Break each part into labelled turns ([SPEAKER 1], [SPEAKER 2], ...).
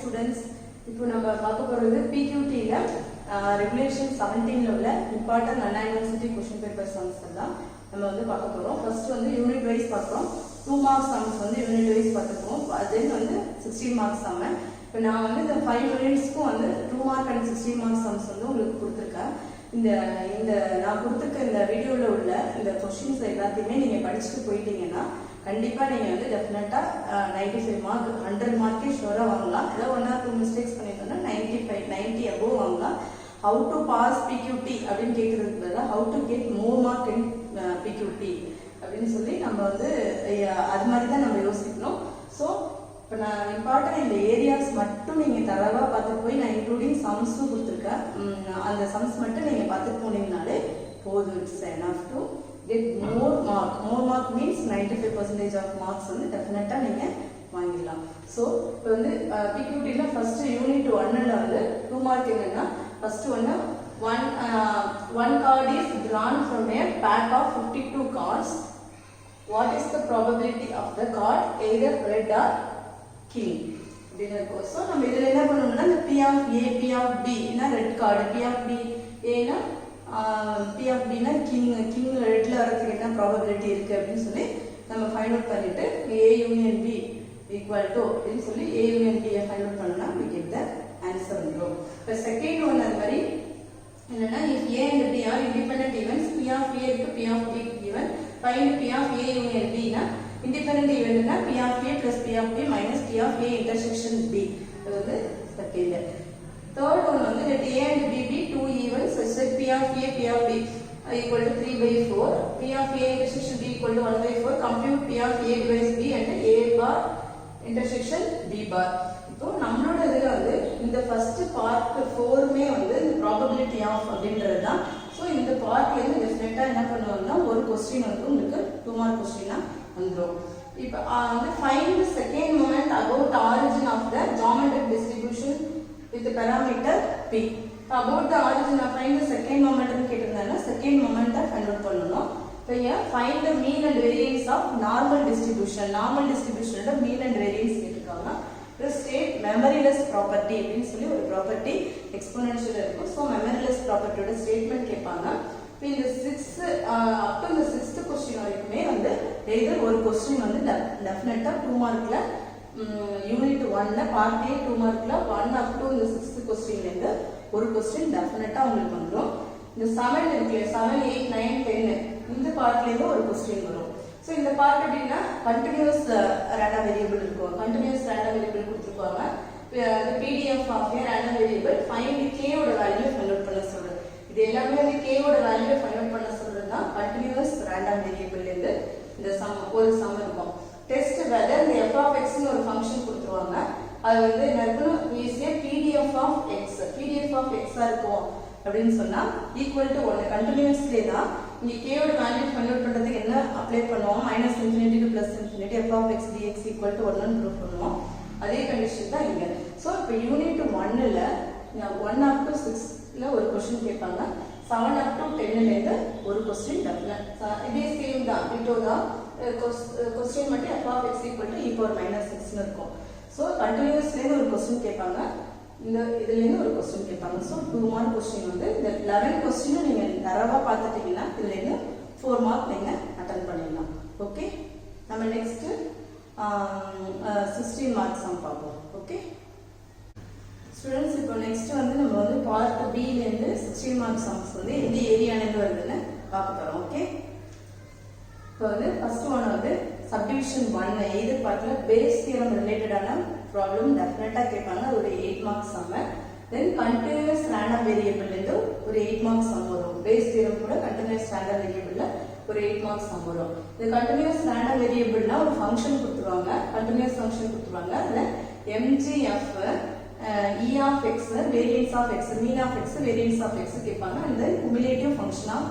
[SPEAKER 1] students. இப்போ நம்ம பார்க்க போறது PQT ல ரெகுலேஷன் 17 ல உள்ள இம்பார்ட்டன்ட் அண்ணா யுனிவர்சிட்டி क्वेश्चन பேப்பர் சம்ஸ் தான் நம்ம வந்து பார்க்க போறோம். ஃபர்ஸ்ட் வந்து யூனிட் வைஸ் பார்க்கறோம். 2 மார்க்ஸ் சம்ஸ் வந்து யூனிட் வைஸ் பார்த்துப்போம். தென் வந்து 16 மார்க்ஸ் சம். இப்போ நான் வந்து இந்த 5 யூனிட்ஸ்க்கும் வந்து 2 மார்க் அண்ட் 16 மார்க்ஸ் சம்ஸ் வந்து உங்களுக்கு கொடுத்துருக்கேன். இந்த நான் கொடுத்துருக்க இந்த வீடியோவில் உள்ள இந்த கொஸ்டின்ஸ் எல்லாத்தையுமே நீங்கள் படிச்சுட்டு போயிட்டீங்கன்னா கண்டிப்பாக நீங்கள் வந்து டெஃபினட்டாக 95 மார்க் 100 மார்க்கே ஷோராக வாங்கலாம். ஏதோ 1 or 2 மிஸ்டேக்ஸ் பண்ணிட்டோம்னா 90 above வாங்கலாம். ஹவு டு பாஸ் PQT அப்படின்னு கேட்கறதுக்கு பதிலாக how to get more mark in PQT அப்படின்னு சொல்லி நம்ம வந்து அது மாதிரி தான் நம்ம யோசிக்கணும். ஸோ இப்போ நான் இம்பார்ட்டன் இந்த ஏரியாஸ் மட்டும் நீங்கள் தரவாக பார்த்துட்டு போய் நான் இன்க்ளூடிங் சம்ஸும் கொடுத்துருக்கேன். அந்த சம்ஸ் மட்டும் நீங்கள் பார்த்துட்டு போனீங்கனாலே போதும். It's enough to get more mark means 95% of marks வந்து டெஃபினட்டா நீங்க வாங்கிடலாம். சோ இப்போ வந்து PQT ல ஃபர்ஸ்ட் யூனிட் 1 ல வந்து 2 மார்க் என்னன்னா first one card is drawn from a pack of 52 cards. What is the probability of the card either red or king? அப்படினா சோ நம்ம இதுல என்ன பண்ணனும்னா இந்த P of A P of B னா red card, P of B A னா P of B னா king ரெட்ல வரதுக்கு என்ன ப்ராபபிலிட்டி இருக்கு அப்படின்னு சொல்லி நம்ம ஃபைண்ட் அவுட் பண்ணிட்டு A union B equal to அப்படின்னு சொல்லி A union B find out பண்ணா we get the answer வந்துரும். இப்போ செகண்ட் ஒன் அது மாதிரி என்னன்னா if A and B are independent events, P of A to P of B given, find P of A union B னா independent event னா P of A plus P of B minus P of A intersection B. இது வந்து second. Third one வந்து let A and B be two events such that P of A P of B equal to 3/4, P of A intersection B equal to 1/4. Compute P of A divides B and A bar intersection B bar. இப்போ நம்மளோட இதுல வந்து இந்த first part 4மே வந்து இந்த probability of அப்படின்றது தான். So இந்த பார்ட்ல இருந்து டெஃபினட்டா என்ன பண்ணுவாங்கன்னா ஒரு கொஸ்டின் வந்து உங்களுக்கு 2 மார்க் கொஸ்டினா வந்துடும். இப்போ வந்து find the second moment about origin of the geometric distribution with the parameter P. About the origin of find the second moment னு கேட்டிருந்தாங்கன்னா second moment find out பண்ணனும். இப்போ find the mean and variance of normal distribution. Normal distribution ஓட mean and variance கேட்டிருக்காங்க. The state memoryless property அப்படினு சொல்லி ஒரு property exponential இருக்கும். So memoryless property ஓட ஸ்டேட்மென்ட் கேட்பாங்க. இப்போ இந்த 6th क्वेश्चन வரைக்குமே வந்து either ஒரு क्वेश्चन வந்து டெஃபினட்டா 2 மார்க்ல யூனிட் 1 ல பார்ட் A 2 மார்க்ல 1 up to இந்த 6th क्वेश्चन ல இருந்து ஒரு क्वेश्चन டெஃபினட்டா உங்களுக்கு வந்துரும். இந்த 7 இருக்கு 7 8 9 10 இந்த பார்ட்ல இருந்து ஒரு क्वेश्चन வரும். சோ இந்த பார்ட் அப்படினா கண்டினியூஸ் ரேண்டம் வேரியபிள் இருக்கும். கண்டினியூஸ் ரேண்டம் வேரியபிள் கொடுத்திருப்பாங்க. the PDF of a random variable find k ஓட வேல்யூ ஃபைண்ட் அவுட் பண்ண சொல்றது. இது எல்லாமே வந்து k ஓட வேல்யூ ஃபைண்ட் அவுட் பண்ண சொல்றது தான் கண்டினியூஸ் ரேண்டம் வேரியபிள் இருந்து இந்த ஒரு சம் இருக்கும். Test whether the f of x னு ஒரு ஃபங்க்ஷன் கொடுத்துருவாங்க. அது வந்து என்னன்னா ஈஸியா PDF of x ஆ இருக்கும் அப்படின்னு சொன்னா ஈக்குவல் டு 1 கண்டினியூஸ்லயே தான் இங்க k ஓட வேல்யூ ஃபைண்ட் அவுட் பண்றதுக்கு என்ன அப்ளை பண்ணுவோம் -∞ to +∞ f of x dx equal to 1 னு ப்ரூவ் பண்ணுவோம். அதே கண்டிஷன் தான் இங்க. சோ இப்போ யூனிட் 1 ல 1 up to 6 ல ஒரு क्वेश्चन கேட்பாங்க. 7 up to 10 ல இருந்து ஒரு क्वेश्चन டெஃபினட் இதே சேம் தான் டிட்டோ தான். क्वेश्चन மட்டும் f of x equal to e power -6 னு இருக்கும். சோ கண்டினியூஸ்ல இருந்து ஒரு क्वेश्चन கேட்பாங்க. இந்த இதுல இருந்து ஒரு क्वेश्चन கேட்பாங்க. சோ 2 மார்க் क्वेश्चन வந்து இந்த 11 क्वेश्चन நீங்க தரவா பார்த்துட்டீங்கன்னா இதுல இருந்து 4 மார்க் நீங்க அட்டெண்ட் பண்ணிடலாம். ஓகே, நம்ம நெக்ஸ்ட் 16 மார்க் சம் பார்ப்போம். ஓகே ஸ்டூடண்ட்ஸ், இப்போ நெக்ஸ்ட் வந்து நம்ம வந்து பார்ட் B ல இருந்து 16 மார்க் சம்ஸ் வந்து எந்த ஏரியால இருந்து வருதுன்னு பார்க்க போறோம். ஓகே, இப்போ வந்து ஃபர்ஸ்ட் ஒன் வந்து சப்டிவிஷன் 1 எய்தர் பார்ட்ல பேஸ் தியரம் ரிலேட்டடான ப்ராப்ளம் டெஃபினட்டா கேட்பாங்க. ஒரு 8 மார்க் சம். தென் கண்டினியூஸ் ரேண்டம் வேரியபிள் இருந்து ஒரு 8 மார்க் சம் வரும். பேஸ் தியரம் கூட கண்டினியூஸ் ரேண்டம் வேரியபிள்ல ஒரு 8 மார்க் சம் வரும். இந்த கண்டினியூஸ் ரேண்டம் வேரியபிள்னா ஒரு ஃபங்க்ஷன் கொடுத்துருவாங்க. கண்டினியூஸ் ஃபங்க்ஷன் கொடுத்துருவாங்க. அதுல mgf e of x variance of x mean of x variance of x கேட்பாங்க. and then cumulative function of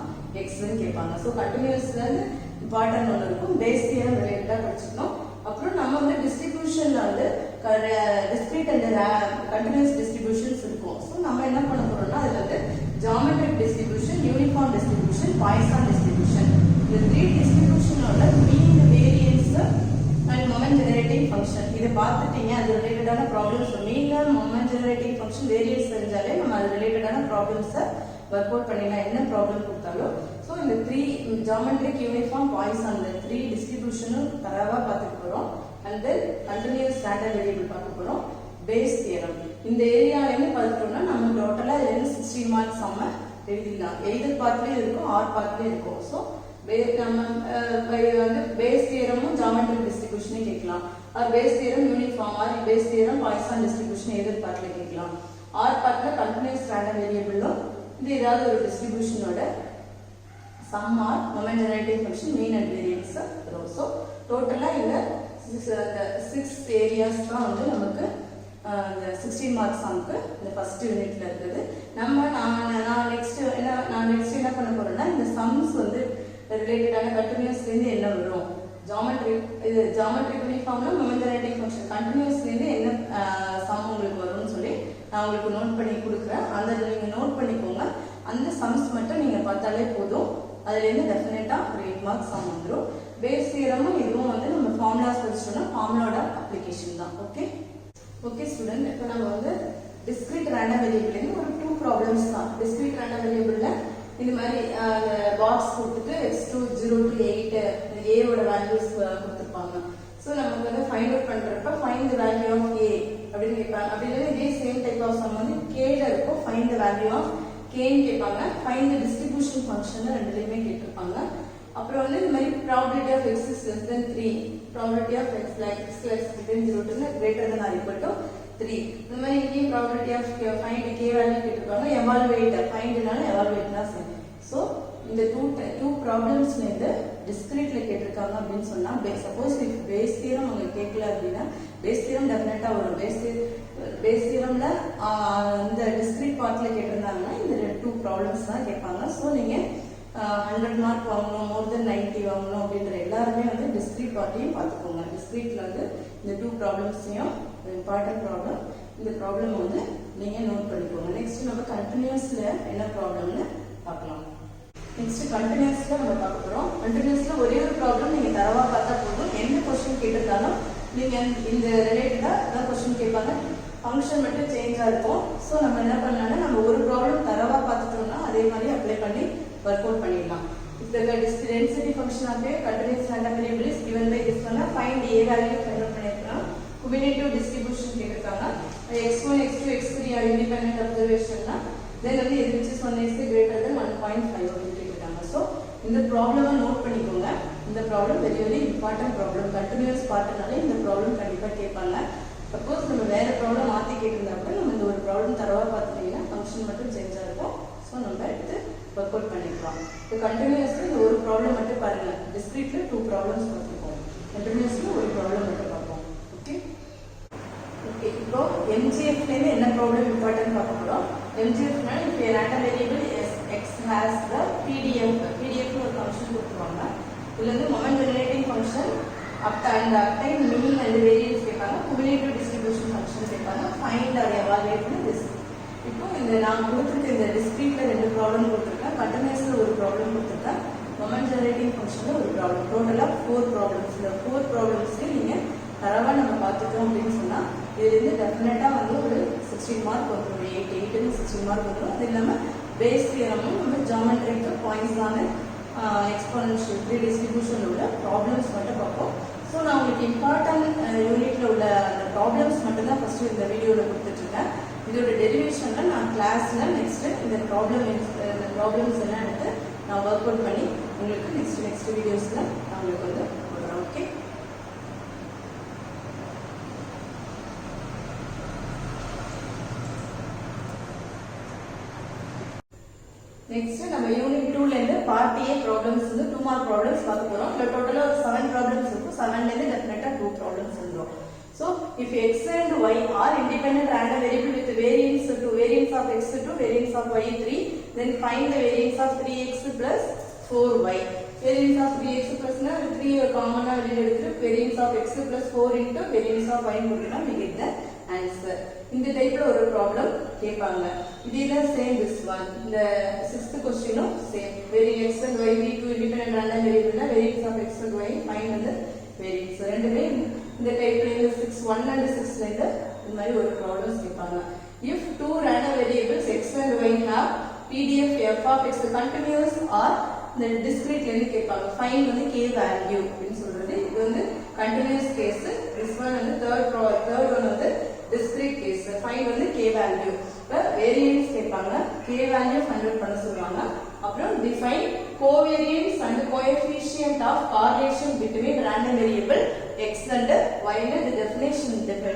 [SPEAKER 1] x னு கேட்பாங்க. சோ கண்டினியூஸ்ல இருந்து இம்பார்ட்டன்ட் ஒன்று இருக்கும். பேஸ் தியரம் ரிலேட்டடா படிச்சுக்கணும். அப்புறம் நம்ம வந்து டிஸ்ட்ரிபியூஷன்ல வந்து டிஸ்கிரீட் அண்ட் கண்டினியூஸ் டிஸ்ட்ரிபியூஷன்ஸ் இருக்கும். ஸோ நம்ம என்ன பண்ண போறோம்னா அதுல வந்து geometric distribution, uniform distribution, Poisson distribution, இந்த 3 டிஸ்ட்ரிபியூஷனோட mean variance and moment generating function இதை பார்த்துட்டு நீங்கள் அது ரிலேட்டடான ப்ராப்ளம்ஸ் மீனில் மொமெண்ட் ஜெனரேட்டிங் ஃபங்க்ஷன் வேரியன்ஸ் தெரிஞ்சாலே நம்ம அது ரிலேட்டடான ப்ராப்ளம்ஸை ஒர்க் அவுட் பண்ணிடலாம் என்ன ப்ராப்ளம் கொடுத்தாலும். ஸோ இந்த 3 ஜாமெட்ரிக் யூனிஃபார்ம் பாய்சான் இந்த 3 டிஸ்ட்ரிபியூஷனும் தரவாக பார்த்துட்டு போகிறோம். And then continuous random variable பார்க்க போகிறோம். பேஸ் தியரம் இந்த ஏரியாவிலேருந்து பார்த்துட்டோம்னா நம்ம டோட்டலாக 16 மார்க்ஸ் சம்ம எழுதிடலாம். எய்தர் பார்ட்லேயும் இருக்கும் ஆர் பார்ட்லேயும் இருக்கும். ஸோ நம்ம வந்து பேஸ் தியரமும் ஜாமெட்ரிக் டிஸ்ட்ரிபியூஷனையும் கேட்கலாம். Or Bayes theorem uniform or Bayes theorem Poisson distribution either பார்ட்டில் கேட்கலாம். ஆர் பார்ட்டில் கண்டினியூஸ் ரேண்டம் வேரியபிளும் இது ஏதாவது ஒரு டிஸ்ட்ரிபியூஷனோட sum or moment generating function mean and variance வரும். ஸோ டோட்டலாக இந்த 6 ஏரியாஸ் தான் வந்து நமக்கு இந்த 16 மார்க்ஸ் சம்க்கு இந்த ஃபர்ஸ்ட் யூனிட்ல இருக்குது. நான் நெக்ஸ்ட் என்ன பண்ண போறேன்னா இந்த சம்ஸ் வந்து ரிலேட்டடான கண்டினியூஸ்லேருந்து என்ன வரும், ஜாமெட்ரிக் யூனிஃபார்ம்னா மொமெண்ட் ஜெனரேட்டிங் ஃபங்க்ஷன் கண்டினியூஸ்லேருந்து என்ன சம் உங்களுக்கு வரும்னு சொல்லி நான் உங்களுக்கு நோட் பண்ணி கொடுக்குறேன். அந்த நீங்கள் நோட் பண்ணிக்கோங்க. அந்த சம்ஸ் மட்டும் நீங்கள் பார்த்தாலே போதும். அதுலேருந்து டெஃபினட்டாக ஒரு 8 மார்க்ஸ் சம் வந்துடும். பேஸ் தியரமும் இதுவும் வந்து நம்ம ஃபார்முலாஸ் படிச்சோம்னா ஃபார்முலாவோட அப்ளிகேஷன் தான். ஓகே ஸ்டூடெண்ட், இப்போ நம்ம வந்து டிஸ்கிரீட் ரேண்டம் வேரியபிள்லேருந்து ஒரு 2 ப்ராப்ளம்ஸ் தான். டிஸ்கிரீட் ரேண்டம் வேரியபிளில் இது மாதிரி பாக்ஸ் கொடுத்துட்டு x2 0 to 8 ஏவோட வேல்யூஸ் கொடுத்துருப்பாங்க. ஸோ நமக்கு வந்து ஃபைண்ட் அவுட் பண்ணுறப்ப ஃபைண்ட் த வேல்யூ ஆஃப் ஏ அப்படின்னு கேட்பாங்க. அப்படி இல்லைன்னா இதே சேம் டைப் ஆஃப் சம் வந்து கேல இருக்கும். ஃபைண்ட் த வேல்யூ ஆஃப் கேன்னு கேட்பாங்க. ஃபைண்ட் த டிஸ்ட்ரிபியூஷன் ஃபங்க்ஷன் ரெண்டுலையுமே கேட்டிருப்பாங்க. அப்புறம் வந்து இந்த மாதிரி probability of x is less than 3, probability of x less than 0 to greater than or equal to 3. இந்த மாதிரி இங்கேயும் probability of find k value கேட்டிருப்பாங்க. எவாலுவேட் ஃபைண்ட்னால எவாலுவேட் தான் சரி. ஸோ இந்த டூ ப்ராப்ளம்ஸ்ல இருந்து டிஸ்கிரீட்ல கேட்டிருக்காங்க அப்படின்னு சொன்னா சப்போஸ் பேஸ் தியரம் உங்களுக்கு கேட்கல அப்படின்னா பேஸ் தியரம் டெஃபினட்டா வரும். பேஸ் தியரம்ல இந்த டிஸ்கிரீட் பார்ட்ல கேட்டிருந்தாங்கன்னா இந்த 2 ப்ராப்ளம்ஸ் தான் கேட்பாங்க. ஸோ நீங்க 100 மார்க் வாங்கணும், மோர் தென் 90 வாங்கணும் அப்படின்ற எல்லாருமே வந்து டிஸ்கிரீட் பார்ட்டையும் பார்த்துக்கோங்க. டிஸ்கிரீட்ல வந்து இந்த 2 ப்ராப்ளம்ஸையும் இம்பார்ட்டன்ட் ப்ராப்ளம் இந்த ப்ராப்ளம் வந்து நீங்க நோட் பண்ணிக்கோங்க. நெக்ஸ்ட் நம்ம கண்டினியூஸ்ல என்ன ப்ராப்ளம்னு பார்க்கலாம். நெக்ஸ்ட் கண்டினியூஸ்ல நம்ம பார்க்க போறோம். கண்டினியூஸ்ல ஒரே ஒரு ப்ராப்ளம் நீங்க தரவா பார்த்தா போதும். என்ன கொஸ்டின் கேட்டிருந்தாலும் நீங்க இந்த ரிலேட்டடா ஏதாவது கொஸ்டின் கேட்பாங்க, ஃபங்க்ஷன் மட்டும் சேஞ்சா இருக்கும். ஸோ நம்ம என்ன பண்ணலாம்னா நம்ம ஒரு ப்ராப்ளம் தரவா பார்த்துட்டோம்னா அதே மாதிரி அப்ளை பண்ணி ஒர்க் அவுட் பண்ணிடலாம். If the density function of a continuous random variable is given by this one, find a value find out பண்ணிருக்கோம். Cumulative distribution கேட்டிருக்காங்க. x1 x2 x3 are independent observationனா then வந்து இது which is 1 is greater than 1.5 அப்படின்னு கேட்டிருக்காங்க. So இந்த ப்ராப்ளமை note பண்ணிக்கோங்க. இந்த problem very important problem. Continuous பார்ட்னால இந்த ப்ராப்ளம் கண்டிப்பாக கேட்பாங்க. சப்போஸ் நம்ம வேற ப்ராப்ளம் மாற்றி கேட்டிருந்தா கூட நம்ம இந்த ஒரு ப்ராப்ளம் தரவா பார்த்துட்டீங்கன்னா ஃபங்க்ஷன் மட்டும் சேஞ்சாக இருக்கும். ஸோ நம்ம எடுத்து ஒர்க் அவுட் பண்ணிக்கலாம். இப்போ கண்டினியூஸ்ல இந்த ஒரு ப்ராப்ளம் மட்டும் பாருங்க. டிஸ்கிரீட்ல 2 ப்ராப்ளம்ஸ் பார்த்துப்போம். கண்டினியூஸ்ல ஒரு ப்ராப்ளம் மட்டும் பார்ப்போம். ஓகே இப்போ MGF-ல என்ன ப்ராப்ளம் இம்பார்ட்டன்ட் பார்க்க போறோம். MGF-னா இப்போ random variable x has the PDF னு ஒரு ஃபங்க்ஷன் கொடுத்துருவாங்க. இதுல இருந்து moment generating function obtain mean and variance கேட்பாங்க. cumulative distribution ஃபங்க்ஷன் கேட்பாங்க. find or evaluate this. இப்போ இந்த நான் கொடுத்துருக்க இந்த டிஸ்கிரீட்ல 2 ப்ராப்ளம் கொடுத்துருக்கேன். கண்டினியூஸ்ல ஒரு ப்ராப்ளம் கொடுத்துருக்கேன். மொமெண்ட் ஜெனரேட்டிங் ஃபங்க்ஷன்ல ஒரு ப்ராப்ளம். டோட்டலா 4 ப்ராப்ளம்ஸ். இந்த 4 ப்ராப்ளம்ஸ்க்கு நீங்க தரவா நம்ம பார்த்துட்டோம் அப்படின்னு சொன்னா இதுலேருந்து டெஃபினட்டா வந்து ஒரு 16 மார்க் வந்துடும். 8 16 மார்க் வந்துடும். அது இல்லாம பேஸ் தியரமும் நம்ம ஜியோமெட்ரிக் பாயிண்ட்ஸான எக்ஸ்போனன்ஷியல் 3 டிஸ்ட்ரிபியூஷன்ல உள்ள ப்ராப்ளம்ஸ் மட்டும் பார்ப்போம். ஸோ நான் உங்களுக்கு இம்பார்ட்டன்ட் யூனிட்ல உள்ள அந்த ப்ராப்ளம்ஸ் மட்டும் தான் ஃபர்ஸ்ட் இந்த வீடியோவில் கொடுத்துட்டு இருக்கேன். இதோட டெரிவேஷன்ல நான் கிளாஸ்ல நெக்ஸ்ட் இந்த ப்ராப்ளம்ஸ் எல்லாம் எடுத்து நான் ஒர்க் அவுட் பண்ணி உங்களுக்கு நெக்ஸ்ட் வீடியோஸ்ல நான் உங்களுக்கு வந்து கொடுக்குறேன். ஓகே நெக்ஸ்ட் நம்ம யூனிட் 2ல இருந்து பார்ட் A ப்ராப்ளம்ஸ் வந்து 2 மார்க் ப்ராப்ளம்ஸ் பார்க்க போறோம். இதுல டோட்டலா ஒரு 7 ப்ராப்ளம்ஸ் இருக்கும். 7ல இருந்து டெஃபினட்டா 2 ப்ராப்ளம்ஸ் வந்துரும். So if x and y are independent random variable with variance of x to variance of y 3, then find the variance of 3x plus 4y. Variance of 3x plus na 3 common ah வெளிய எடுத்துட்டு variance of x plus 4 into variance of y போட்டா we get the answer. இந்த டைப்ல ஒரு problem கேட்பாங்க. இதுல same this one. இந்த 6th क्वेश्चनும் same. Variance x and y be two independent random variable na variance of x and y find the variance. ரெண்டுமே இந்த டைப்ல இந்த 6 1 and 6 இந்த மாதிரி ஒரு ப்ராப்ளம்ஸ் கேட்பாங்க. If two random variables x and y have PDF f of x continuous or the discrete ல கேட்பாங்க. Find வந்து k value அப்படினு சொல்றது. இது வந்து continuous case. This one வந்து third one வந்து discrete case. Find வந்து k value. இப்ப variance கேட்பாங்க. k value find out பண்ண சொல்வாங்க. அப்புறம் define covariance and coefficient of correlation between random variable x and y ல the definition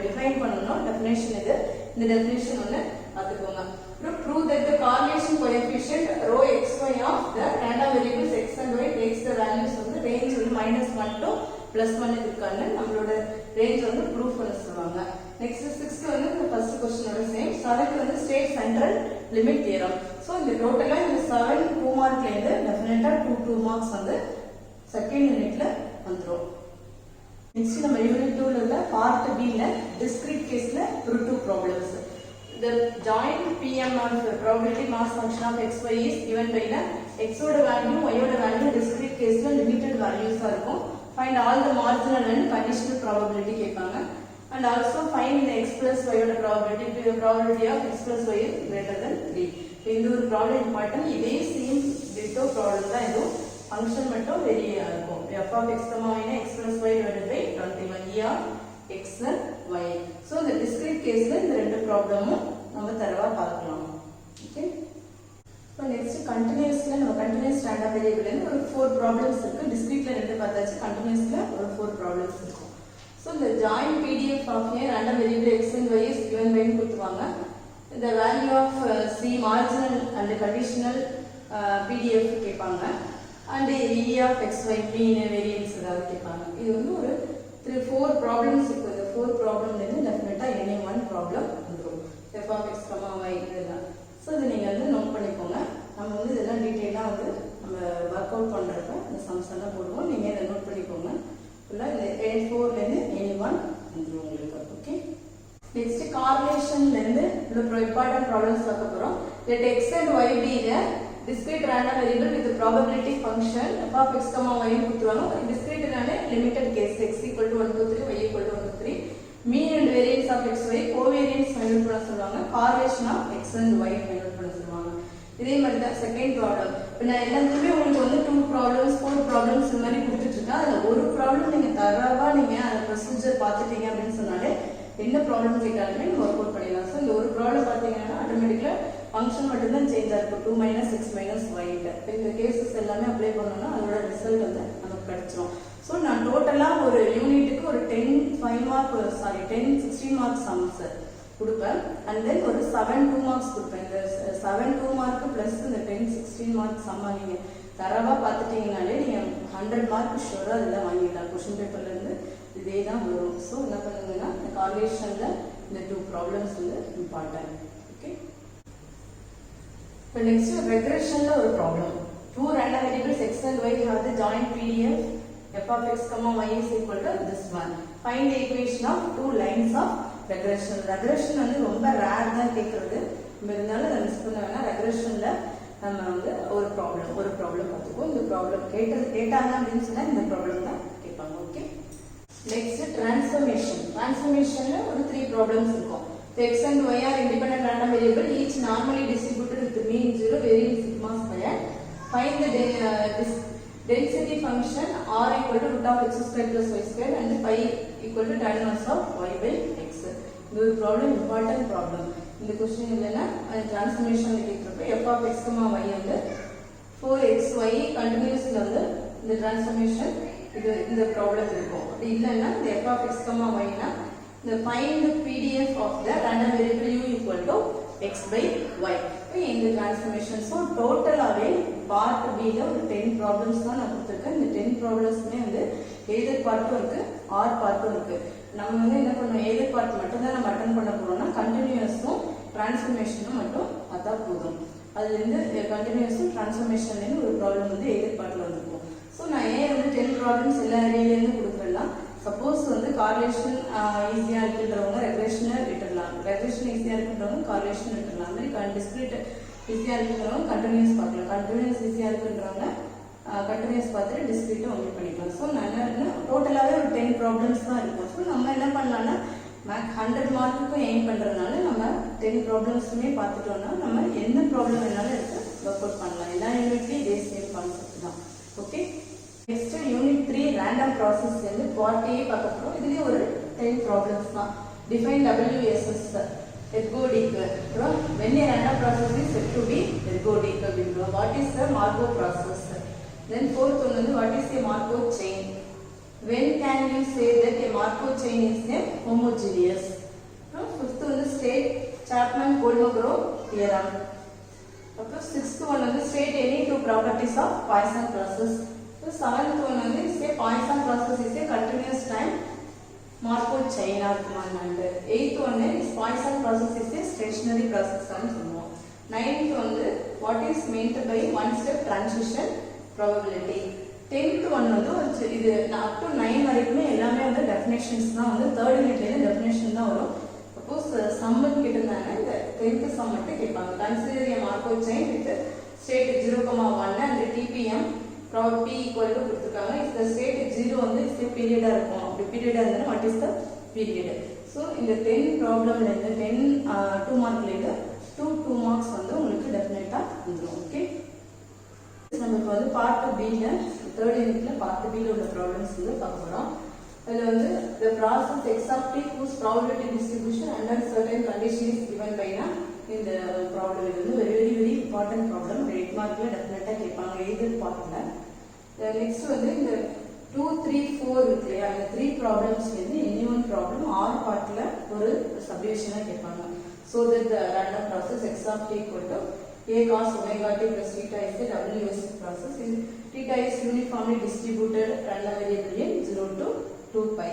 [SPEAKER 1] define பண்ணனும். definition இது. இந்த definition ஒன்னு பாத்துக்கோங்க. அப்புறம் prove that the correlation coefficient rho xy of the random variables x and y takes the values வந்து range வந்து -1 to +1 இருக்கான்னு நம்மளோட range வந்து proof பண்ண சொல்வாங்க. next 6th வந்து இந்த first question ஓட same. 7th வந்து state central limit theorem. so இந்த டோட்டலா இந்த 7 2 மார்க்ல இருந்து டெஃபினட்டா 2 மார்க்ஸ் வந்து செகண்ட் யூனிட்ல வந்துரும். நெக்ஸ்ட் நம்ம யூனிட் 2ல உள்ள பார்ட் B ல discrete caseல ஒரு 2 problems. The joint PM of the probability mass function of xy is given by the x ஓட value y ஓட value discrete caseல limited values ஆ இருக்கும். Find all the marginal and conditional probability கேட்பாங்க. And also find the x plus y ஓட probability of x plus y is greater than 3. இந்த ஒரு problem important. இதே same ditto problem தான் இதுவும். Function மட்டும் வெரியா இருக்கும். f of x, y x plus y divided by 21 e of x and y. So இந்த discrete caseல இந்த ரெண்டு ப்ராப்ளமும் நம்ம தரவா பார்க்கலாம். ஓகே. இப்போ நெக்ஸ்ட் கண்டினியூஸ்ல நம்ம கண்டினியூஸ் ரேண்டம் வேரியபிள்ல இருந்து ஒரு 4 ப்ராப்ளம்ஸ் இருக்கு. டிஸ்கிரீட்ல ரெண்டு பார்த்தாச்சு. கண்டினியூஸ்ல ஒரு 4 ப்ராப்ளம்ஸ் இருக்கும். So the joint PDF of a random variable x and y is given by கொடுத்துவாங்க. The value of C marginal and conditional PDF கேட்பாங்க. And E of x y mean variance ஏதாவது கேட்பாங்க. இது வந்து ஒரு 4 ப்ராப்ளம்ஸ் இருக்கு. இந்த 4 ப்ராப்ளம்ல இருந்து டெஃபினட்டா எனி ஒன் ப்ராப்ளம் வந்துரும். f of x, y இதெல்லாம். சோ இத நீங்க வந்து நோட் பண்ணிக்கோங்க. நம்ம வந்து இதெல்லாம் டீடைலா வந்து நம்ம வொர்க் அவுட் பண்றப்ப இந்த சம்ஸ் எல்லாம் போடுவோம். நீங்க இத நோட் பண்ணிக்கோங்க. ஃபுல்லா இந்த 4 ல இருந்து எனி ஒன் வந்துரும் உங்களுக்கு. ஓகே. Next correlation ல இருந்து ஒரு important problems பார்க்க போறோம். Let x and y be the discrete random variable with the probability function f of x, y கொடுத்துருவாங்க. discrete நாலே limited case x equal to 1 to 3 y equal to 1 to 3. mean and variance of x, y covariance find out பண்ண சொல்வாங்க. correlation of x and y find out பண்ண சொல்வாங்க. இதே மாதிரி தான் second problem. இப்போ நான் எல்லாத்துக்குமே உங்களுக்கு வந்து 2 ப்ராப்ளம்ஸ் 4 ப்ராப்ளம்ஸ் இந்த மாதிரி கொடுத்துட்டு இருக்கேன். அதில் ஒரு ப்ராப்ளம் நீங்கள் தரவா நீங்கள் அந்த ப்ரொசீஜர் பார்த்துட்டீங்க அப்படின்னு சொன்னாலே என்ன ப்ராப்ளம் கேட்டாலுமே நம்ம ஒர்க் அவுட் பண்ணிடலாம். ஸோ இந்த ஒரு ப்ராப்ளம் பார்த்தீங்கன்னா ஆட்டோமேட்டிக்காக ஃபங்க்ஷன் மட்டும்தான் சேஞ்சாக இருக்கும். 2 - x - y. இப்போ இந்த கேசஸ் எல்லாமே அப்ளை பண்ணோம்னா அதோட ரிசல்ட் வந்து நமக்கு கிடைச்சிரும். ஸோ நான் டோட்டலாக ஒரு யூனிட்டுக்கு ஒரு 10 16 மார்க் சம்ஸ் கொடுப்பேன். அண்ட் தென் ஒரு 7 2 மார்க்ஸ் கொடுப்பேன். இந்த 7 2 மார்க் பிளஸ் இந்த 10 16 மார்க் சம்மா நீங்கள் தரவா பார்த்துட்டீங்கனாலே நீங்கள் 100 மார்க் ஷூராக அதில் வாங்கிடலாம். கொஷின் பேப்பர்ல இருந்து இதே தான் வரும். ஸோ என்ன பண்ணுங்கன்னா இந்த கார்லேஷனில் இந்த 2 ப்ராப்ளம்ஸ் வந்து இம்பார்ட்டன்ட். ஓகே. இப்போ நெக்ஸ்ட் ரெக்ரெஷன்ல ஒரு problem. 2 random variables x and y have the joint PDF f of x, y is equal to this one. Find the equation of 2 lines of regression. regression வந்து ரொம்ப rare தான் கேட்கறது. இருந்தாலும் அதை miss பண்ண வேணா. ரெக்ரெஷன்ல நம்ம வந்து ஒரு ப்ராப்ளம் பார்த்துக்குவோம். இந்த ப்ராப்ளம் கேட்டாங்க அப்படின்னு சொன்னா இந்த ப்ராப்ளம் தான் கேட்பாங்க. ஓகே. நெக்ஸ்ட் டிரான்ஸ்ஃபர்மேஷன்ல ஒரு 3 ப்ராப்ளம்ஸ் இருக்கும். x and y are independent random variable each normally distributed with mean 0 varying sigma square. Find the density function r equal to root of x square plus y square and pi equal to tan inverse of y by x. இந்த ஒரு problem important problem. இந்த question இல்லனா transformation கேக்குறப்ப f of x, y வந்து 4xy கண்டினியூஸ்ல வந்து இந்த transformation இது இந்த problem இருக்கும். அப்படி இல்லனா இந்த f of x, y னா the find the PDF of the random variable u equal to x by y. இந்த டிரான்ஸ்ஃபர்மேஷன். ஸோ டோட்டலாகவே பார்ட் பியில் ஒரு 10 ப்ராப்ளம்ஸ் தான் நான் கொடுத்துருக்கேன். இந்த 10 ப்ராப்ளம்ஸ்மே வந்து எய்தர் பார்ட்டும் இருக்கு ஆர் பார்ட்டும் இருக்கு. நம்ம வந்து என்ன பண்ணோம், எய்தர் பார்ட் மட்டும் தான் நம்ம அட்டன் பண்ண போறோம்னா கண்டினியூஸும் டிரான்ஸ்ஃபர்மேஷனும் மட்டும் பார்த்தா போதும். அதுலேருந்து கண்டினியூஸும் டிரான்ஸ்ஃபர்மேஷன்லேருந்து ஒரு ப்ராப்ளம் வந்து எய்தர் பார்ட்டில் வந்துருக்கும். ஸோ நான் ஏன் வந்து 10 ப்ராப்ளம்ஸ் எல்லா ஏரியாலேருந்து கொடுக்குறேன்னா சப்போஸ் வந்து கார்லேஷன் ஈஸியாக இருக்குன்றவங்க ரெக்ரெஷனை விட்டுடலாம். ரெக்ரெஷன் ஈஸியாக இருக்குன்றவங்க கார்லேஷன் விட்டுடலாம். அந்த மாதிரி டிஸ்கிரீட் ஈஸியாக இருக்குன்றவங்க கண்டினியூஸ் பார்க்கலாம். கண்டினியூஸ் ஈஸியாக இருக்குன்றவங்க கண்டினியூஸ் பார்த்துட்டு டிஸ்கிரீட்டை ஒன்லி பண்ணிக்கலாம். ஸோ நான் என்ன டோட்டலாகவே ஒரு 10 ப்ராப்ளம்ஸ் தான் இருக்கும். ஸோ நம்ம என்ன பண்ணலாம்னா மேக் 100 மார்க்குக்கும் எய்ம் பண்ணுறதுனால நம்ம 10 ப்ராப்ளம்ஸுமே பார்த்துட்டோம்னா நம்ம எந்த ப்ராப்ளம் வேணாலும் எடுத்து ஒர்க் அவுட் பண்ணலாம். எல்லா யூனிட்லேயும் இதே சேம் கான்செப்ட் தான். ஓகே, நெக்ஸ்ட் யூனிட் 3 ரேண்டம் ப்ராசஸ்லேருந்து பார்ட் ஏ பார்க்க போகிறோம். இதுலேயும் ஒரு 10 ப்ராப்ளம்ஸ் தான். Define WSS ergodic. அப்புறம் when a random process is said to be ergodic அப்படின்றோம். What is the Markov process? Then fourth one வந்து what is a Markov chain? When can you say that a Markov chain is a homogeneous? Fifth one is state Chapman-Kolmogorov theorem. Okay, sixth one is state any two properties of Poisson process. So seventh one is say Poisson process is a continuous time Markov chain argument. Eighth one is Poisson process is a stationary process. Ninth one is what is meant by one step transition probability. 10th one வந்து இது up to 9 வரைக்குமே எல்லாமே வந்து definitions தான். வந்து third யூனிட்ல definition தான் வரும். சப்போஸ் சம்மன் கேட்டிருந்தாங்க இந்த 10th சம் மட்டும் கேட்பாங்க. Consider a Markov chain with state 0,1 and TPM p equal to கொடுத்துருக்காங்க. இந்த ஸ்டேட் 0 வந்து பீரியடா இருக்கும். அப்படி பீரியடா இருந்தா what is the period? So இந்த 10 ப்ராப்ளம்ல இருந்து 10 2 மார்க்ல இருந்து 2 மார்க்ஸ் வந்து உங்களுக்கு டெஃபினட்டா வந்துடும். ஓகே, நமக்கு வந்து பார்ட் பில தேர்ட் யூனிட்ல பார்ட் பில உள்ள ப்ராப்ளம்ஸ் வந்து பார்க்க போறோம். அதுல வந்து the process x of t whose probability distribution under certain condition is given by na இந்த ப்ராப்ளம் இது வந்து வெரி இம்பார்ட்டன்ட் ப்ராப்ளம். 8 மார்க்ல டெஃபினட்டா கேட்பாங்க எய்தர் பார்ட்ல. நெக்ஸ்ட் வந்து இந்த 2 3 4 இருக்கு இல்லையா, இந்த 3 ப்ராப்ளம்ஸ் வந்து எனி ஒன் ப்ராப்ளம் ஆர் பார்ட்ல ஒரு சப்டிவிஷனா கேட்பாங்க. so that the random process x of t equal to a cos omega t plus theta is a WSS process. Theta is uniformly distributed random variable in 0 to 2 pi.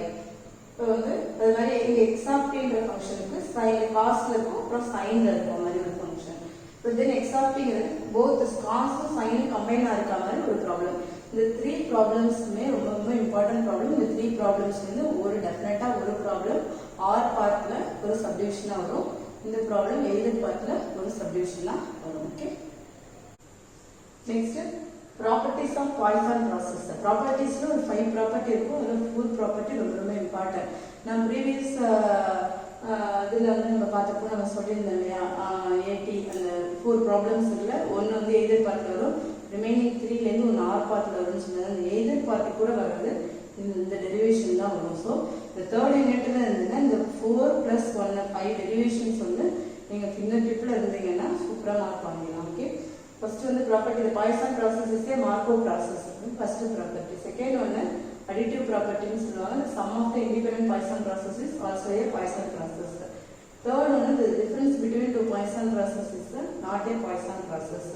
[SPEAKER 1] இப்போ வந்து அது மாதிரி இங்க x of t என்ற ஃபங்க்ஷனுக்கு sin cosல இருக்கும் அப்புறம் sinல இருக்கும் மாதிரி ஒரு ஃபங்க்ஷன். இப்போ தென் x of t ங்கிறது both cos sin கம்பைனா இருக்க மாதிரி ஒரு ப்ராப்ளம். இந்த 3 ப்ராப்ளம்ஸ்மே ரொம்ப இம்பார்ட்டன்ட் ப்ராப்ளம். இந்த 3 ப்ராப்ளம்ஸ் வந்து ஒரு டெஃபினட்டா ஒரு ப்ராப்ளம் ஆர் பார்ட்ல ஒரு சப்டிவிஷனா வரும். இந்த ப்ராப்ளம் எய்தர் பார்ட்ல ஒரு சப்டிவிஷனா வரும். Okay, next properties of Poisson process. ப்ராப்பர்ட்டிஸ்ல ஒரு 5 ப்ராப்பர்ட்டி இருக்கும். அதுல 4 ப்ராப்பர்ட்டி ரொம்ப இம்பார்ட்டன்ட். நான் ப்ரீவியஸ் இதுல வந்து நம்ம பார்த்தப்போ நம்ம சொல்லியிருந்தோம் இல்லையா, ஏடி அந்த 4 ப்ராப்ளம்ஸ் இல்லை. ஒன்று வந்து எய்தர் பார்ட்ல வரும், ரிமைனிங் 3ல இருந்து ஒன்று ஆர் பார்ட்ல வரும்னு சொன்னது. அந்த எய்தர் பார்ட்டி கூட வர்றது இந்த டெரிவேஷன் தான் வரும். ஸோ இந்த தேர்ட் யூனிட்ல இருந்ததுன்னா இந்த 4 + 1 5 டெரிவேஷன்ஸ் வந்து நீங்க ஃபிங்கர் டிப்ல இருந்தீங்கன்னா சூப்பரா மார்க் வாங்கிடலாம். ஓகே, ஃபர்ஸ்ட் வந்து property the Poisson process is a Markov process. First property. Second ஒன்னு additive ப்ராப்பர்ட்டின்னு சொல்லுவாங்க. the sum of the independent Poisson process is also a Poisson process. third one the difference between two Poisson processes is not a Poisson process.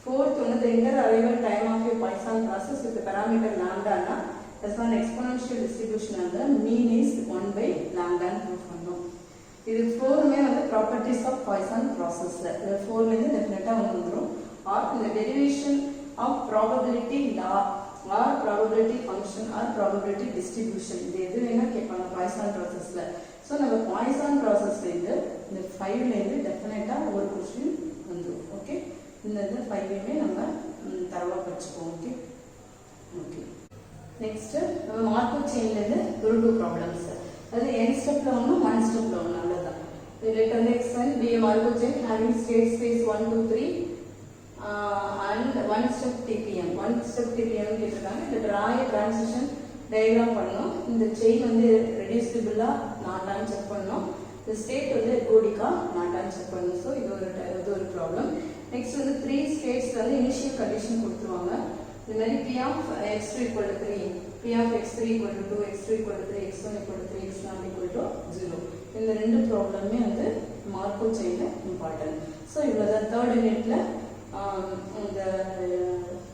[SPEAKER 1] fourth one the inter-arrival time of a Poisson process with the parameter lambda na as an exponential distribution and the mean is 1 by lambda ன்னு prove பண்ணோம். இது 4மே வந்து properties of Poisson process. இது 4ல இருந்து டெஃபினட்டா வந்துரும். or the derivation of probability law or probability function or probability distribution. இது எது வேணா கேட்பாங்க Poisson processல. ஸோ நம்ம Poisson processல இருந்து இந்த 5ல இருந்து டெஃபினட்டா ஒரு क्वेश्चन வந்துரும். ஓகே, இந்த 5மே நம்ம தரவா படிச்சுப்போம். ஓகே ஓகே, நெக்ஸ்ட் நம்ம மார்க்கோவ் செயின்ல இருந்து ஒரு 2 ப்ராப்ளம்ஸ். அது n ஸ்டெப்ல ஒன்று 1 ஸ்டெப்ல ஒன்று. அவ்வளவுதான். let us extend be a Markov chain having state space 1 2 3 and 1 step TPM. 1 step TPM கேட்டிருக்காங்க. இந்த draw a transition diagram பண்ணோம். இந்த செயின் வந்து ரெடியூசிபிளா நாட்டான்னு செக் பண்ணோம். இந்த ஸ்டேட் வந்து ergodic-ஆ நாட்டான்னு செக் பண்ணோம். ஸோ இது ஒரு ப்ராப்ளம். நெக்ஸ்ட் வந்து 3 ஸ்டேட்ஸ் வந்து இனிஷியல் கண்டிஷன் கொடுத்துருவாங்க. இந்த மாதிரி p of x2 = 3, p of x3 = 2, x2 = 3, x1 = 3, x0 = 0. இந்த ரெண்டு ப்ராப்ளமே வந்து மார்க்கோவ் செயின்ல இம்பார்ட்டன்ட். ஸோ இவ்வளோதான் தேர்ட் யூனிட்ல இந்த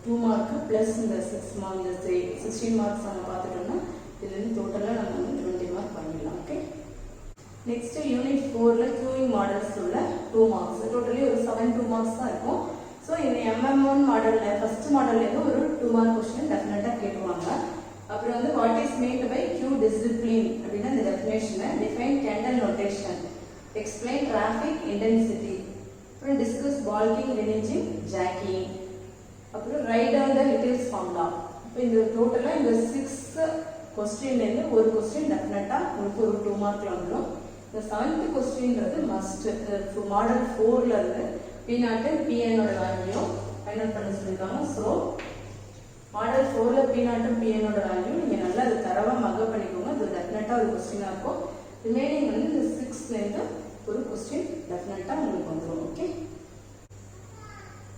[SPEAKER 1] 2 மார்க் பிளஸ் இந்த 6 மார்க் இந்த 16 மார்க்ஸ் நம்ம பார்த்துட்டோம்னா இதுலேருந்து டோட்டலாக நம்ம வந்து 20 மார்க் பண்ணிடலாம். ஓகே, நெக்ஸ்ட் யூனிட் 4ல கியூயிங் மாடல்ஸ் உள்ள 2 மார்க்ஸ். டோட்டலி ஒரு 7 2 மார்க்ஸ் தான் இருக்கும். ஸோ இந்த MM1 மாடல்ல ஃபர்ஸ்ட் மாடல்ல இருந்து ஒரு 2 மார்க் கொஸ்டின் டெஃபினட்டாக கேட்டுவாங்க. அப்புறம் வந்து what is meant by Q discipline அப்படின்னா இந்த டெஃபினேஷனை define Kendall notation, explain traffic intensity, அப்புறம் டிஸ்கஸ் பால்கிங் ரினிஜிங் ஜாக்கிங், அப்புறம் write down the Little's formula. இப்போ இந்த டோட்டலாக இந்த 6 கொஸ்டின்லேருந்து ஒரு கொஸ்டின் டெஃபினட்டாக உங்களுக்கு ஒரு 2 மார்க்கில் வந்துடும். இந்த 7th கொஸ்டின்றது மஸ்ட். மாடல் 4ல இருந்து P0 PNோட வேல்யூ ஃபைண்ட் அவுட் பண்ண சொல்லியிருக்காங்க. ஸோ மாடல் 4ல P0 PNோட வேல்யூ நீங்கள் நல்லா அது தரவாக மக பண்ணிக்கோங்க. அது டெஃபினட்டாக ஒரு கொஸ்டினாக இருக்கும். ரிமைனிங் வந்து இந்த 6லேருந்து ஒரு கொஸ்டின் டெஃபினட்டாக உங்களுக்கு வந்துடும். ஓகே,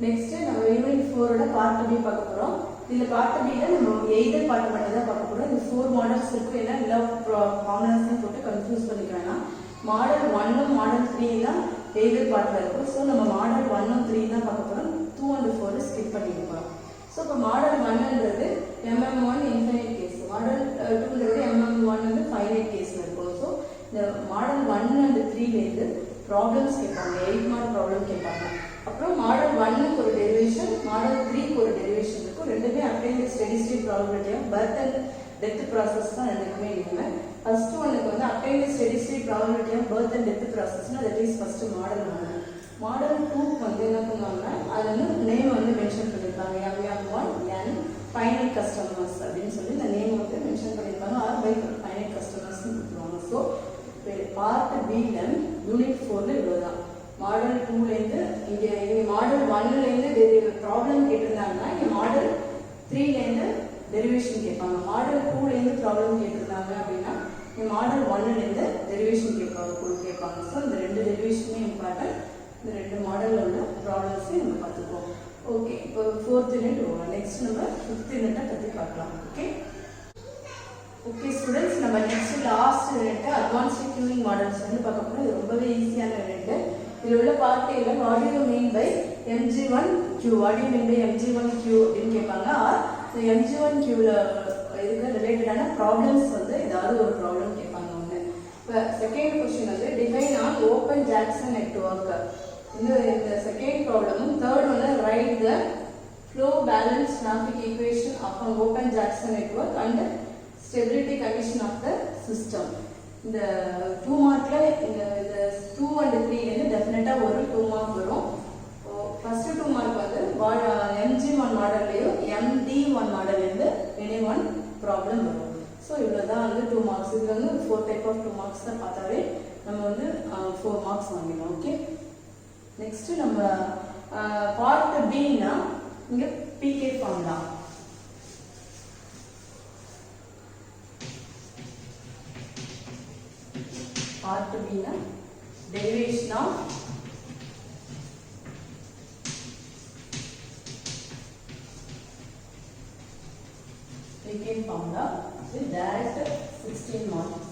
[SPEAKER 1] நெக்ஸ்ட்டு நம்ம யூனிட் 4ஓட பார்ட் பி பார்க்க போகிறோம். இதில் பார்ட் பியில் நம்ம எய்தர் பார்ட் மட்டும் தான் பார்க்க போகிறோம். இந்த 4 மாடல்ஸ் இருக்குது. எல்லாம் எல்லா ஃபார்முலாஸையும் போட்டு கன்ஃபியூஸ் பண்ணிக்கிறேன்னா மாடல் 1 மாடல் 3 தான் எய்தர் பார்ட்டில் இருக்கும். ஸோ நம்ம மாடல் 1 3 தான் பார்க்க போகிறோம். 2 and 4 ஸ்கிப் பண்ணியிருக்கோம். ஸோ இப்போ மாடல் 1ன்றது MM1 இன்ஃபைனைட் கேஸ், மாடல் 2ன்றது MM1 வந்து ஃபைனைட் கேஸில் இருக்கும். ஸோ இந்த மாடல் 1 and 3லேருந்து ப்ராப்ளம்ஸ் கேட்பாங்க, 8 மார்க் ப்ராப்ளம் கேட்பாங்க. அப்புறம் மாடல் 1க்கு ஒரு டெரிவேஷன், மாடல் 3க்கு ஒரு டெரிவேஷன் இருக்கும். ரெண்டுமே applying steady state probability of birth and death process தான் ரெண்டுக்குமே இருக்குங்க. ஃபர்ஸ்ட் ஒன்னுக்கு வந்து applying steady state probability of birth and death ப்ராசஸ்னா that is first model 1. Model 2க்கு வந்து என்ன பண்ணுவாங்கன்னா அது வந்து நேம் வந்து மென்ஷன் பண்ணியிருப்பாங்க. MM1 N ஃபைனல் கஸ்டமர்ஸ் அப்படின்னு சொல்லி இந்த நேம் வந்து மென்ஷன் பண்ணியிருப்பாங்க. ஆர் பை ஃபைனல் கஸ்டமர்ஸ்னு கொடுத்துருவாங்க. ஸோ பார்ட் பில யூனிட் 4ல இவ்வளோதான். மாடல் 2லேருந்து இங்கே மாடல் 1லேருந்து ப்ராப்ளம் கேட்டிருந்தாங்கன்னா இங்கே மாடல் 3லேருந்து டெரிவேஷன் கேட்பாங்க. மாடல் 2லேருந்து ப்ராப்ளம் கேட்டிருந்தாங்க அப்படின்னா இங்கே மாடல் 1லேருந்து டெரிவேஷன் கேட்பாங்க. ஸோ இந்த 2 டெரிவேஷனுமே இம்பார்ட்டன்ட். இந்த 2 மாடலில் உள்ள ப்ராப்ளம்ஸையும் நம்ம பார்த்துக்குவோம். ஓகே, இப்போ 4th யூனிட் போகலாம். நெக்ஸ்ட் நம்ம 5th யூனிட்டை பற்றி பார்க்கலாம். ஓகே ஸ்டூடெண்ட்ஸ், நம்ம next last unit advanced queuing models வந்து பார்க்க போகிறோம். இது ரொம்பவே ஈஸியான யூனிட். இதில் உள்ள பார்ட்டியில் what you mean by MG1Q, what you mean by MG1Q அப்படின்னு கேட்பாங்க. ஆர் MG1Qல இதுக்கு ரிலேட்டடான ப்ராப்ளம்ஸ் வந்து ஏதாவது ஒரு ப்ராப்ளம் கேட்பாங்க ஒன்று. இப்போ செகண்ட் கொஸ்டின் வந்து define an open Jackson network. இந்த செகண்ட் ப்ராப்ளமும் தேர்ட் வந்து write the flow balance traffic equation of an open Jackson network and stability condition of the system. இந்த 2 மார்க்ல இந்த 2 and 3லேருந்து டெஃபினட்டாக ஒரு 2 மார்க் வரும். ஃபர்ஸ்ட் 2 மார்க் வந்து MG1 மாடல்லையும் MD1 மாடல்லேருந்து எனி ஒன் ப்ராப்ளம் வரும். ஸோ இவ்வளோதான் வந்து 2 மார்க்ஸ். இது வந்து 4 டைப் ஆஃப் 2 மார்க்ஸ் தான் பார்த்தாவே நம்ம வந்து 4 மார்க்ஸ் வாங்கிடலாம். ஓகே, நெக்ஸ்ட் நம்ம பார்ட் பின்னா இங்கே PK ஃபார்முலா. பார்ட் பின்னா derivation of PK formula with direct 16 marks.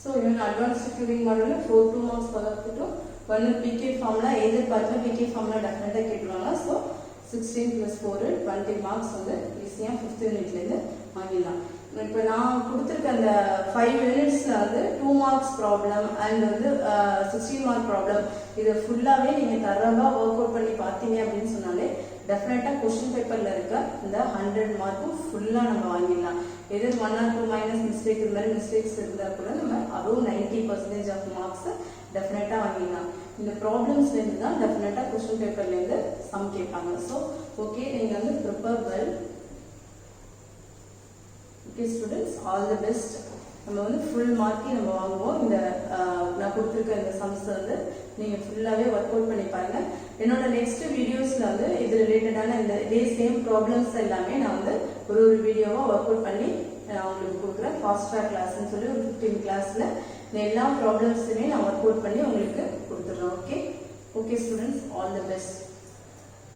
[SPEAKER 1] So in advanced queuing model 2 marks பார்த்துட்டோம். one PK formula either பார்த்து PK formula definitely கேட்பாங்க. So 16 plus 4 20 marks வந்து ஈஸியா 5th யூனிட்ல இருந்து வாங்கிடலாம். இப்போ நான் கொடுத்துருக்க அந்த 5 யூனிட்ஸ்ல வந்து 2 மார்க்ஸ் ப்ராப்ளம் அண்ட் வந்து 16 மார்க் ப்ராப்ளம் இதை ஃபுல்லாகவே நீங்கள் தரவாக ஒர்க் அவுட் பண்ணி பார்த்தீங்க அப்படின்னு சொன்னாலே டெஃபினட்டாக கொஸ்டின் பேப்பரில் இருக்க இந்த 100 மார்க்கும் ஃபுல்லாக நம்ம வாங்கிடலாம். எது 1 or 2 மைனஸ் மிஸ்டேக் இது மாதிரி மிஸ்டேக்ஸ் இருந்தால் கூட நம்ம above 90% ஆஃப் மார்க்ஸை டெஃபினட்டாக வாங்கிடலாம். இந்த ப்ராப்ளம்ஸ்லேருந்து தான் டெஃபினட்டாக கொஸ்டின் பேப்பர்லேருந்து சம் கேட்பாங்க. ஸோ ஓகே, நீங்கள் வந்து prepare well. Okay students, all the best. நம்ம வந்து ஃபுல் மார்க்கே நம்ம வாங்குவோம். இந்த நான் கொடுத்துருக்க இந்த சம்ஸ் வந்து நீங்கள் ஃபுல்லாகவே ஒர்க் அவுட் பண்ணி பாருங்கள். என்னோட நெக்ஸ்ட் வீடியோஸில் வந்து இது ரிலேட்டடான இந்த இதே சேம் ப்ராப்ளம்ஸ் எல்லாமே நான் வந்து ஒரு வீடியோவாக ஒர்க் அவுட் பண்ணி நான் உங்களுக்கு கொடுக்குறேன். ஃபாஸ்ட் ட்ராக் கிளாஸ்ன்னு சொல்லி ஒரு 15 கிளாஸில் எல்லா ப்ராப்ளம்ஸுமே நான் ஒர்க் அவுட் பண்ணி உங்களுக்கு கொடுத்துட்றேன். Okay students, all the best.